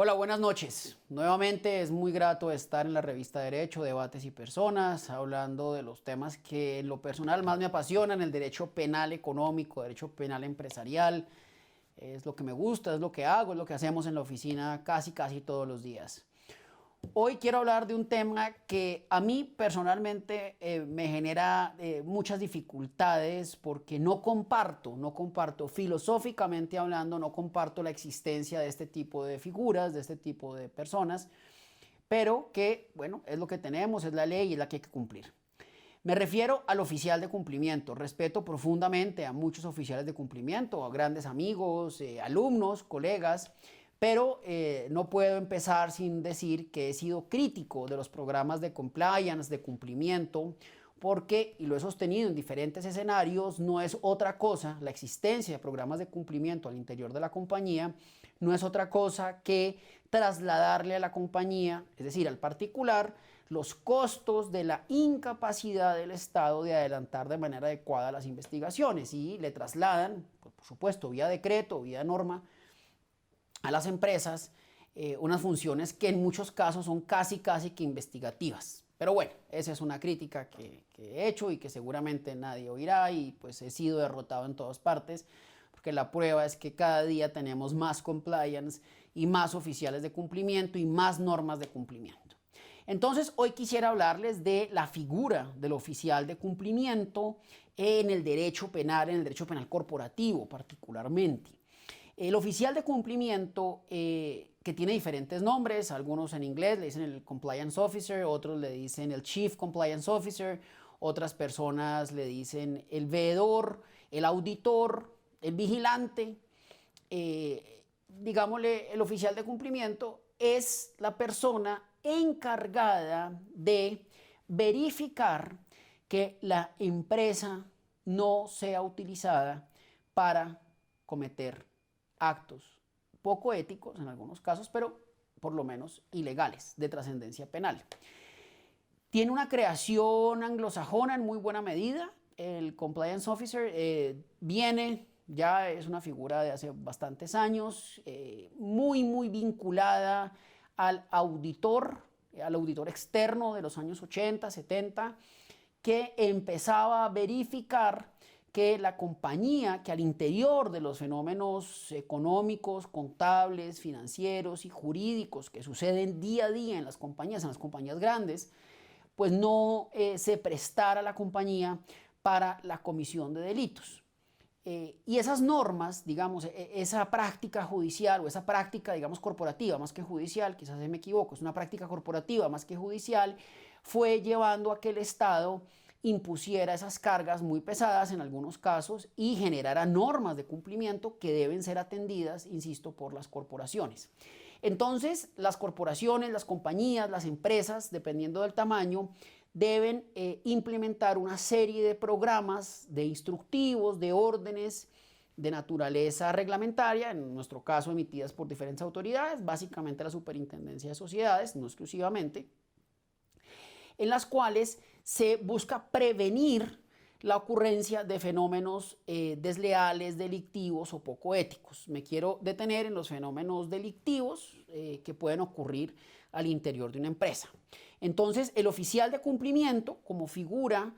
Hola, buenas noches. Nuevamente es muy grato estar en la revista Derecho, Debates y Personas, hablando de los temas que en lo personal más me apasionan, el derecho penal económico, derecho penal empresarial. Es lo que me gusta, es lo que hago, es lo que hacemos en la oficina casi todos los días. Hoy quiero hablar de un tema que a mí personalmente me genera muchas dificultades porque no comparto, filosóficamente hablando, no comparto la existencia de este tipo de figuras, de este tipo de personas, pero que, bueno, es lo que tenemos, es la ley y es la que hay que cumplir. Me refiero al oficial de cumplimiento. Respeto profundamente a muchos oficiales de cumplimiento, a grandes amigos, alumnos, colegas, pero no puedo empezar sin decir que he sido crítico de los programas de compliance, de cumplimiento, porque, y lo he sostenido en diferentes escenarios, no es otra cosa, la existencia de programas de cumplimiento al interior de la compañía, no es otra cosa que trasladarle a la compañía, es decir, al particular, los costos de la incapacidad del Estado de adelantar de manera adecuada las investigaciones y le trasladan, pues, por supuesto, vía decreto, vía norma, a las empresas unas funciones que en muchos casos son casi que investigativas. Pero bueno, esa es una crítica que he hecho y que seguramente nadie oirá y pues he sido derrotado en todas partes porque la prueba es que cada día tenemos más compliance y más oficiales de cumplimiento y más normas de cumplimiento. Entonces, hoy quisiera hablarles de la figura del oficial de cumplimiento en el derecho penal corporativo particularmente. El oficial de cumplimiento, que tiene diferentes nombres, algunos en inglés le dicen el Compliance Officer, otros le dicen el Chief Compliance Officer, otras personas le dicen el veedor, el auditor, el vigilante. Digámosle, el oficial de cumplimiento es la persona encargada de verificar que la empresa no sea utilizada para cometer actos poco éticos en algunos casos, pero por lo menos ilegales, de trascendencia penal. Tiene una creación anglosajona en muy buena medida. El Compliance Officer ya es una figura de hace bastantes años, muy vinculada al auditor externo de los años 80, 70, que empezaba a verificar que la compañía, que al interior de los fenómenos económicos, contables, financieros y jurídicos que suceden día a día en las compañías grandes, pues no se prestara la compañía para la comisión de delitos. Y esas normas, digamos, esa práctica judicial o esa práctica, digamos, corporativa, más que judicial, quizás me equivoco, es una práctica corporativa más que judicial, fue llevando a que el Estado impusiera esas cargas muy pesadas en algunos casos y generara normas de cumplimiento que deben ser atendidas, insisto, por las corporaciones. Entonces, las corporaciones, las compañías, las empresas, dependiendo del tamaño, deben implementar una serie de programas, de instructivos, de órdenes de naturaleza reglamentaria, en nuestro caso emitidas por diferentes autoridades, básicamente la Superintendencia de Sociedades, no exclusivamente, en las cuales se busca prevenir la ocurrencia de fenómenos desleales, delictivos o poco éticos. Me quiero detener en los fenómenos delictivos que pueden ocurrir al interior de una empresa. Entonces, el oficial de cumplimiento como figura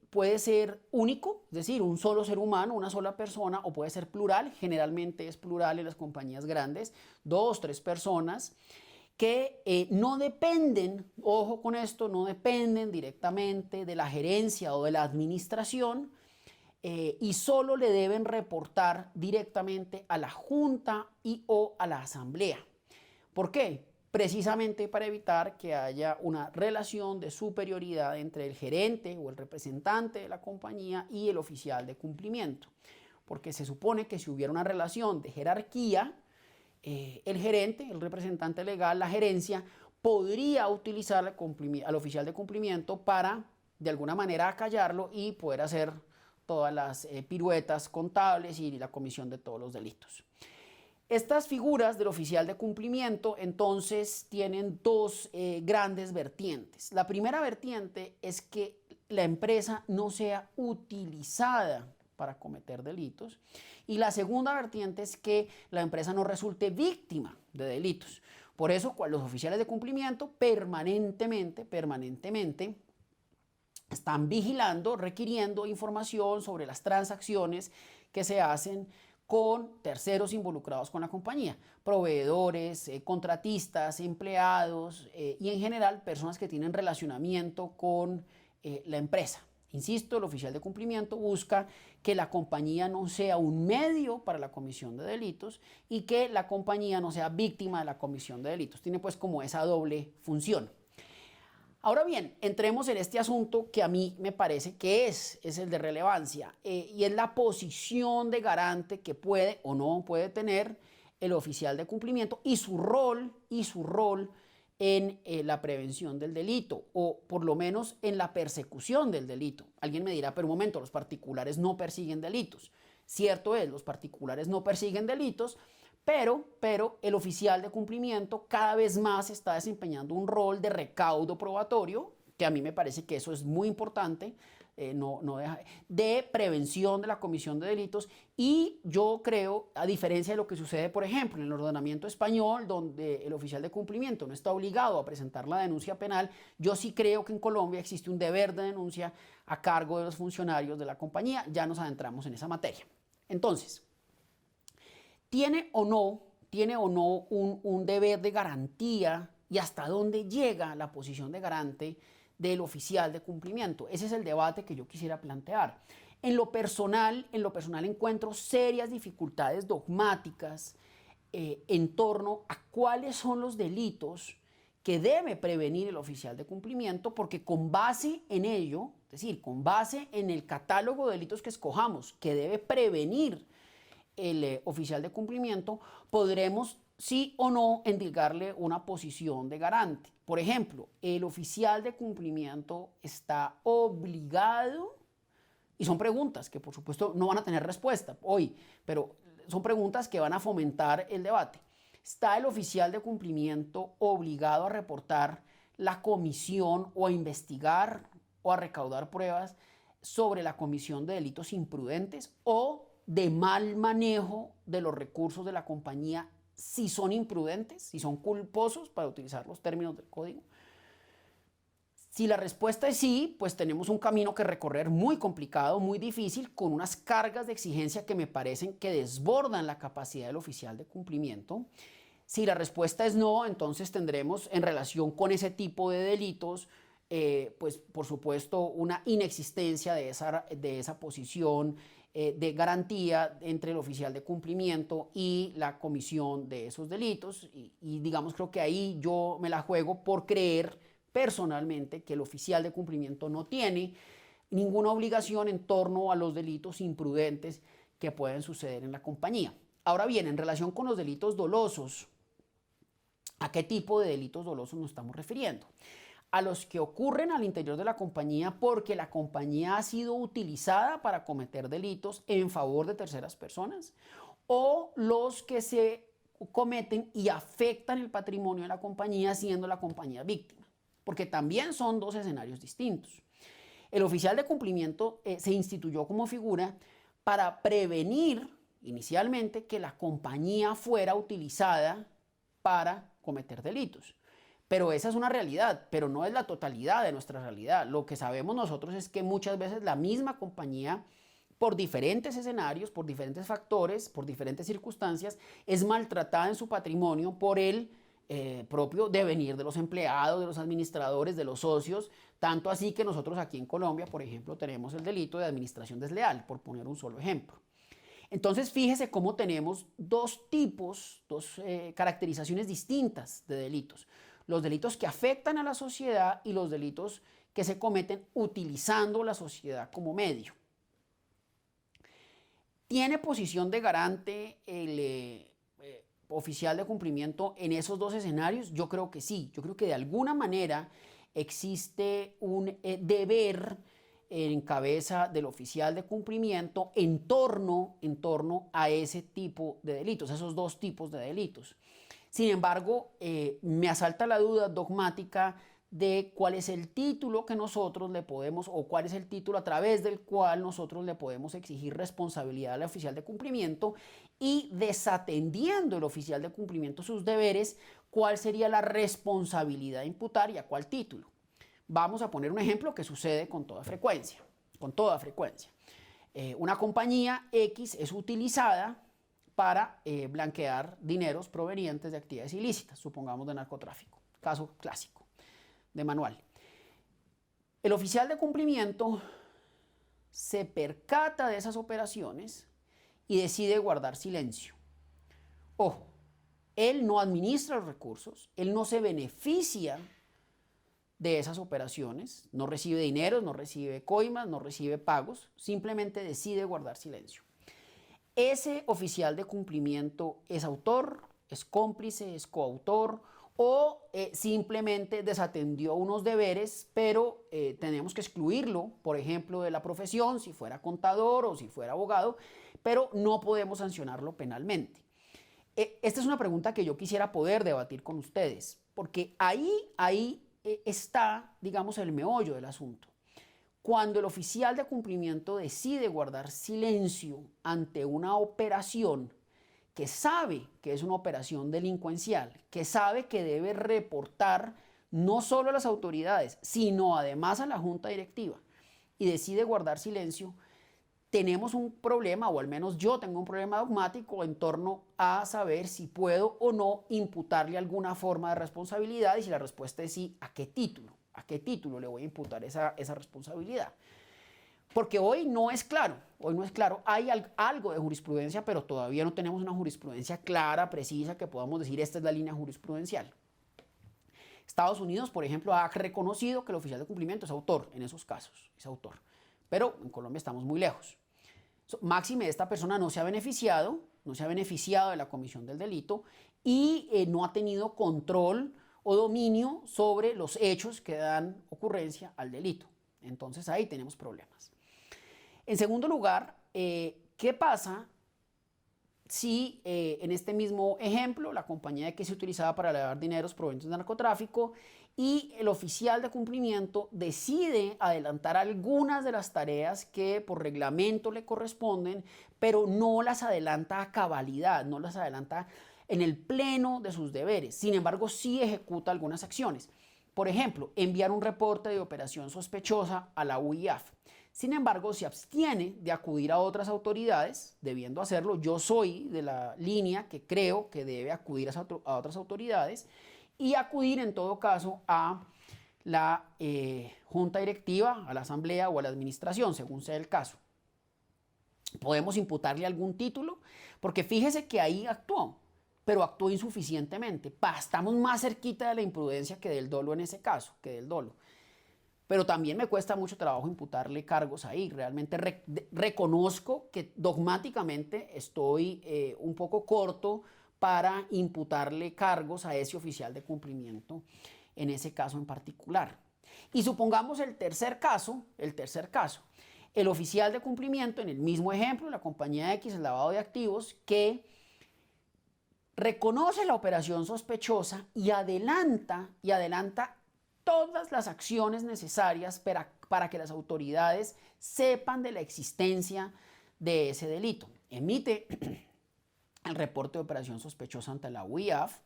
puede ser único, es decir, un solo ser humano, una sola persona, o puede ser plural, generalmente es plural en las compañías grandes, 2, 3 personas, que no dependen, ojo con esto, no dependen directamente de la gerencia o de la administración y solo le deben reportar directamente a la junta y o a la asamblea. ¿Por qué? Precisamente para evitar que haya una relación de superioridad entre el gerente o el representante de la compañía y el oficial de cumplimiento. Porque se supone que si hubiera una relación de jerarquía, el gerente, el representante legal, la gerencia, podría utilizar al oficial de cumplimiento para, de alguna manera, acallarlo y poder hacer todas las piruetas contables y la comisión de todos los delitos. Estas figuras del oficial de cumplimiento entonces tienen dos grandes vertientes. La primera vertiente es que la empresa no sea utilizada para cometer delitos. Y la segunda vertiente es que la empresa no resulte víctima de delitos. Por eso, los oficiales de cumplimiento permanentemente están vigilando, requiriendo información sobre las transacciones que se hacen con terceros involucrados con la compañía, proveedores, contratistas, empleados y en general personas que tienen relacionamiento con la empresa. Insisto, el oficial de cumplimiento busca que la compañía no sea un medio para la comisión de delitos y que la compañía no sea víctima de la comisión de delitos. Tiene pues como esa doble función. Ahora bien, entremos en este asunto que a mí me parece que es el de relevancia y es la posición de garante que puede o no puede tener el oficial de cumplimiento y su rol en la prevención del delito o por lo menos en la persecución del delito. Alguien me dirá, pero un momento, los particulares no persiguen delitos. Cierto es, los particulares no persiguen delitos, pero el oficial de cumplimiento cada vez más está desempeñando un rol de recaudo probatorio, que a mí me parece que eso es muy importante, de prevención de la comisión de delitos. Y yo creo, a diferencia de lo que sucede, por ejemplo, en el ordenamiento español, donde el oficial de cumplimiento no está obligado a presentar la denuncia penal, yo sí creo que en Colombia existe un deber de denuncia a cargo de los funcionarios de la compañía. Ya nos adentramos en esa materia. Entonces, ¿tiene o no un deber de garantía y hasta dónde llega la posición de garante del oficial de cumplimiento? Ese es el debate que yo quisiera plantear. En lo personal encuentro serias dificultades dogmáticas en torno a cuáles son los delitos que debe prevenir el oficial de cumplimiento, porque con base en ello, es decir, con base en el catálogo de delitos que escojamos, que debe prevenir el oficial de cumplimiento, podremos sí o no endilgarle una posición de garante. Por ejemplo, el oficial de cumplimiento está obligado, y son preguntas que por supuesto no van a tener respuesta hoy, pero son preguntas que van a fomentar el debate. ¿Está el oficial de cumplimiento obligado a reportar la comisión o a investigar o a recaudar pruebas sobre la comisión de delitos imprudentes o de mal manejo de los recursos de la compañía si son imprudentes, si son culposos, para utilizar los términos del código? Si la respuesta es sí, pues tenemos un camino que recorrer muy complicado, muy difícil, con unas cargas de exigencia que me parecen que desbordan la capacidad del oficial de cumplimiento. Si la respuesta es no, entonces tendremos en relación con ese tipo de delitos, pues por supuesto una inexistencia de esa posición de garantía entre el oficial de cumplimiento y la comisión de esos delitos y digamos, creo que ahí yo me la juego por creer personalmente que el oficial de cumplimiento no tiene ninguna obligación en torno a los delitos imprudentes que pueden suceder en la compañía. Ahora bien, en relación con los delitos dolosos, ¿a qué tipo de delitos dolosos nos estamos refiriendo? A los que ocurren al interior de la compañía porque la compañía ha sido utilizada para cometer delitos en favor de terceras personas, o los que se cometen y afectan el patrimonio de la compañía siendo la compañía víctima, porque también son dos escenarios distintos. El oficial de cumplimiento se instituyó como figura para prevenir inicialmente que la compañía fuera utilizada para cometer delitos. Pero esa es una realidad, pero no es la totalidad de nuestra realidad. Lo que sabemos nosotros es que muchas veces la misma compañía, por diferentes escenarios, por diferentes factores, por diferentes circunstancias, es maltratada en su patrimonio por el propio devenir de los empleados, de los administradores, de los socios, tanto así que nosotros aquí en Colombia, por ejemplo, tenemos el delito de administración desleal, por poner un solo ejemplo. Entonces, fíjese cómo tenemos dos caracterizaciones distintas de delitos. Los delitos que afectan a la sociedad y los delitos que se cometen utilizando la sociedad como medio. ¿Tiene posición de garante el oficial de cumplimiento en esos dos escenarios? Yo creo que sí. Yo creo que de alguna manera existe un deber en cabeza del oficial de cumplimiento en torno a ese tipo de delitos, esos dos tipos de delitos. Sin embargo, me asalta la duda dogmática de cuál es el título que nosotros le podemos, o cuál es el título a través del cual nosotros le podemos exigir responsabilidad al oficial de cumplimiento, y desatendiendo el oficial de cumplimiento sus deberes, cuál sería la responsabilidad a imputar y a cuál título. Vamos a poner un ejemplo que sucede con toda frecuencia. Una compañía X es utilizada para blanquear dineros provenientes de actividades ilícitas, supongamos de narcotráfico, caso clásico de manual. El oficial de cumplimiento se percata de esas operaciones y decide guardar silencio. Ojo, él no administra los recursos, él no se beneficia de esas operaciones, no recibe dinero, no recibe coimas, no recibe pagos, simplemente decide guardar silencio. Ese oficial de cumplimiento es autor, es cómplice, es coautor, o simplemente desatendió unos deberes, pero tenemos que excluirlo, por ejemplo, de la profesión, si fuera contador o si fuera abogado, pero no podemos sancionarlo penalmente. Esta es una pregunta que yo quisiera poder debatir con ustedes, porque ahí está, digamos, el meollo del asunto. Cuando el oficial de cumplimiento decide guardar silencio ante una operación que sabe que es una operación delincuencial, que sabe que debe reportar no solo a las autoridades, sino además a la junta directiva, y decide guardar silencio, tenemos un problema, o al menos yo tengo un problema dogmático en torno a saber si puedo o no imputarle alguna forma de responsabilidad, y si la respuesta es sí, ¿a qué título? ¿A qué título le voy a imputar esa responsabilidad? Porque hoy no es claro, hay algo de jurisprudencia, pero todavía no tenemos una jurisprudencia clara, precisa, que podamos decir esta es la línea jurisprudencial. Estados Unidos, por ejemplo, ha reconocido que el oficial de cumplimiento es autor en esos casos, es autor, pero en Colombia estamos muy lejos. Máxime, esta persona no se ha beneficiado de la comisión del delito y no ha tenido control o dominio sobre los hechos que dan ocurrencia al delito. Entonces ahí tenemos problemas. En segundo lugar, ¿qué pasa si en este mismo ejemplo la compañía X se utilizaba para lavar dineros provenientes de narcotráfico y el oficial de cumplimiento decide adelantar algunas de las tareas que por reglamento le corresponden, pero no las adelanta a cabalidad, no las adelanta en el pleno de sus deberes? Sin embargo, sí ejecuta algunas acciones. Por ejemplo, enviar un reporte de operación sospechosa a la UIAF. Sin embargo, se abstiene de acudir a otras autoridades, debiendo hacerlo. Yo soy de la línea que creo que debe acudir a otras autoridades y acudir en todo caso a la junta directiva, a la asamblea o a la administración, según sea el caso. ¿Podemos imputarle algún título? Porque fíjese que ahí actuó, pero actuó insuficientemente. Estamos más cerquita de la imprudencia que del dolo en ese caso, que del dolo. Pero también me cuesta mucho trabajo imputarle cargos ahí. Realmente reconozco que dogmáticamente estoy un poco corto para imputarle cargos a ese oficial de cumplimiento en ese caso en particular. Y supongamos el tercer caso, el oficial de cumplimiento en el mismo ejemplo, la compañía X, el lavado de activos, que reconoce la operación sospechosa y adelanta todas las acciones necesarias para que las autoridades sepan de la existencia de ese delito. Emite el reporte de operación sospechosa ante la UIAF,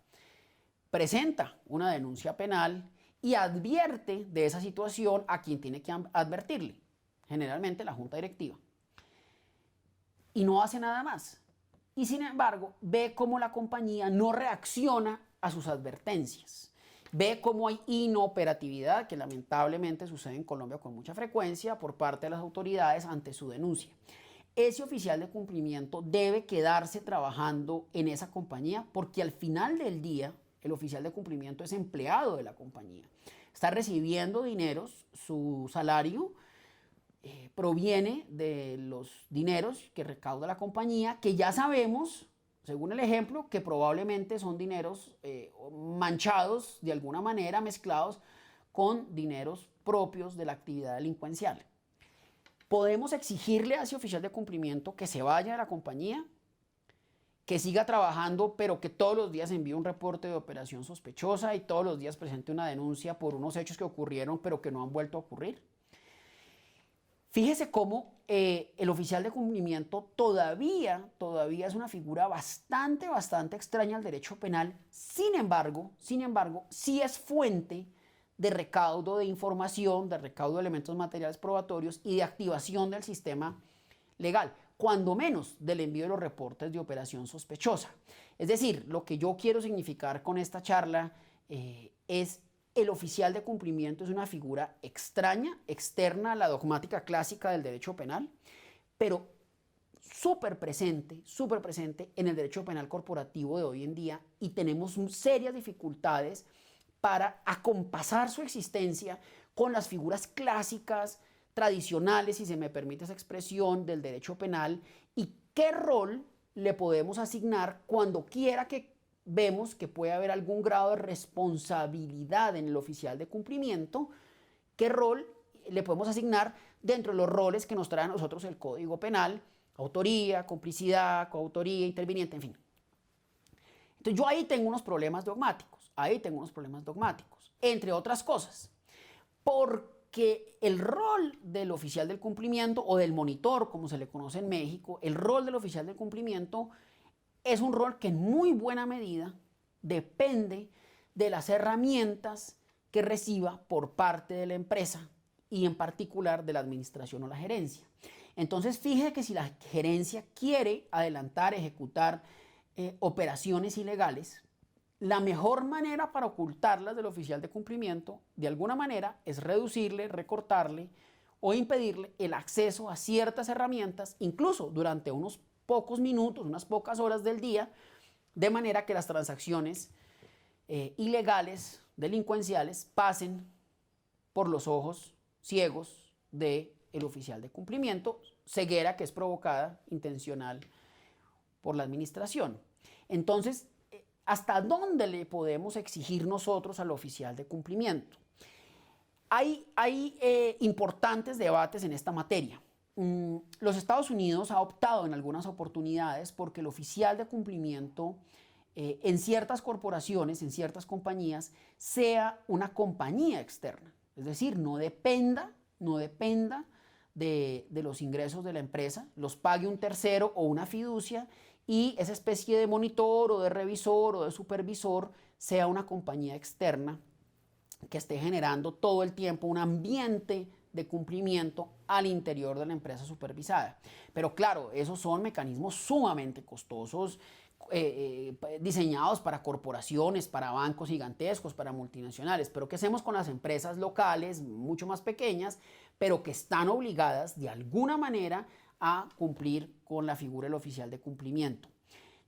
presenta una denuncia penal y advierte de esa situación a quien tiene que advertirle, generalmente la junta directiva. Y no hace nada más. Y sin embargo, ve cómo la compañía no reacciona a sus advertencias. Ve cómo hay inoperatividad, que lamentablemente sucede en Colombia con mucha frecuencia por parte de las autoridades ante su denuncia. Ese oficial de cumplimiento debe quedarse trabajando en esa compañía, porque al final del día el oficial de cumplimiento es empleado de la compañía. Está recibiendo dineros, su salario proviene de los dineros que recauda la compañía, que ya sabemos, según el ejemplo, que probablemente son dineros manchados de alguna manera, mezclados con dineros propios de la actividad delincuencial. ¿Podemos exigirle a ese oficial de cumplimiento que se vaya de la compañía? que siga trabajando, pero que todos los días envíe un reporte de operación sospechosa y todos los días presente una denuncia por unos hechos que ocurrieron, pero que no han vuelto a ocurrir. Fíjese cómo el oficial de cumplimiento todavía es una figura bastante extraña al derecho penal. Sin embargo, sí es fuente de recaudo de información, de recaudo de elementos materiales probatorios y de activación del sistema legal, cuando menos del envío de los reportes de operación sospechosa. Es decir, lo que yo quiero significar con esta charla es el oficial de cumplimiento es una figura extraña, externa a la dogmática clásica del derecho penal, pero súper presente en el derecho penal corporativo de hoy en día, y tenemos serias dificultades para acompasar su existencia con las figuras clásicas, tradicionales, si se me permite esa expresión, del derecho penal, y qué rol le podemos asignar cuando quiera que vemos que puede haber algún grado de responsabilidad en el oficial de cumplimiento, qué rol le podemos asignar dentro de los roles que nos trae a nosotros el Código Penal: autoría, complicidad, coautoría, interviniente, en fin. Entonces yo ahí tengo unos problemas dogmáticos, entre otras cosas, porque el rol del oficial del cumplimiento, o del monitor, como se le conoce en México, el rol del oficial del cumplimiento es un rol que en muy buena medida depende de las herramientas que reciba por parte de la empresa y en particular de la administración o la gerencia. Entonces, fíjese que si la gerencia quiere adelantar, ejecutar operaciones ilegales, la mejor manera para ocultarlas del oficial de cumplimiento, de alguna manera, es reducirle, recortarle o impedirle el acceso a ciertas herramientas, incluso durante unos pocos minutos, unas pocas horas del día, de manera que las transacciones ilegales, delincuenciales, pasen por los ojos ciegos del oficial de cumplimiento, ceguera que es provocada intencional por la administración. Entonces, ¿hasta dónde le podemos exigir nosotros al oficial de cumplimiento? Hay importantes debates en esta materia. Los Estados Unidos ha optado en algunas oportunidades porque el oficial de cumplimiento en ciertas corporaciones, en ciertas compañías, sea una compañía externa. Es decir, no dependa de los ingresos de la empresa, los pague un tercero o una fiducia, y esa especie de monitor o de revisor o de supervisor sea una compañía externa que esté generando todo el tiempo un ambiente de cumplimiento al interior de la empresa supervisada. Pero claro, esos son mecanismos sumamente costosos, diseñados para corporaciones, para bancos gigantescos, para multinacionales. Pero ¿qué hacemos con las empresas locales, mucho más pequeñas, pero que están obligadas de alguna manera a cumplir con la figura del oficial de cumplimiento?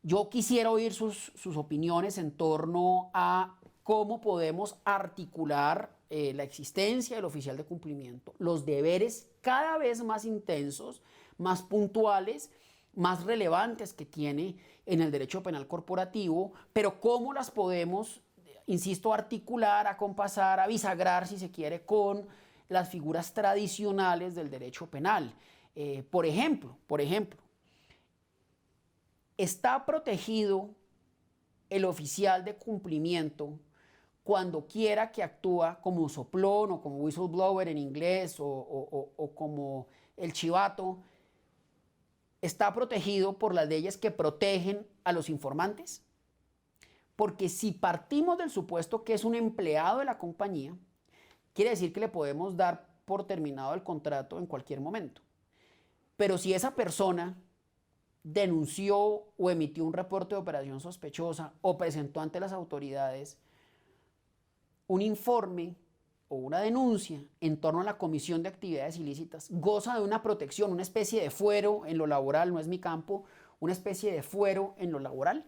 Yo quisiera oír sus opiniones en torno a cómo podemos articular la existencia del oficial de cumplimiento, los deberes cada vez más intensos, más puntuales, más relevantes que tiene en el derecho penal corporativo, pero cómo las podemos, insisto, articular, acompasar, bisagrar, si se quiere, con las figuras tradicionales del derecho penal. Por ejemplo, ¿está protegido el oficial de cumplimiento cuando quiera que actúa como soplón o como whistleblower en inglés o como el chivato? ¿Está protegido por las leyes que protegen a los informantes? Porque si partimos del supuesto que es un empleado de la compañía, quiere decir que le podemos dar por terminado el contrato en cualquier momento. Pero si esa persona denunció o emitió un reporte de operación sospechosa o presentó ante las autoridades un informe o una denuncia en torno a la comisión de actividades ilícitas, goza de una protección, una especie de fuero en lo laboral, no es mi campo, una especie de fuero en lo laboral.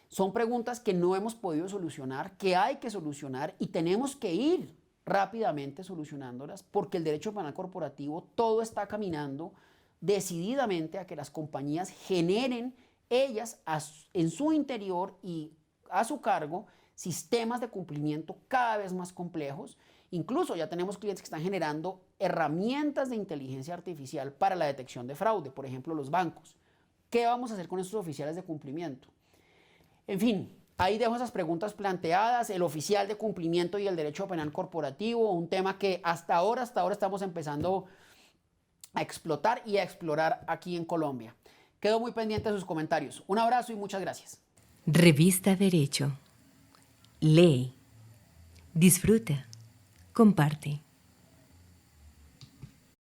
Son preguntas que no hemos podido solucionar, que hay que solucionar, y tenemos que ir rápidamente solucionándolas, porque el derecho penal corporativo todo está caminando decididamente a que las compañías generen ellas en su interior y a su cargo sistemas de cumplimiento cada vez más complejos. Incluso ya tenemos clientes que están generando herramientas de inteligencia artificial para la detección de fraude, por ejemplo, los bancos. ¿Qué vamos a hacer con estos oficiales de cumplimiento? En fin, ahí dejo esas preguntas planteadas, el oficial de cumplimiento y el derecho penal corporativo, un tema que hasta ahora estamos empezando a explotar y a explorar aquí en Colombia. Quedo muy pendiente de sus comentarios. Un abrazo y muchas gracias. Revista Derecho. Lee, disfruta, comparte.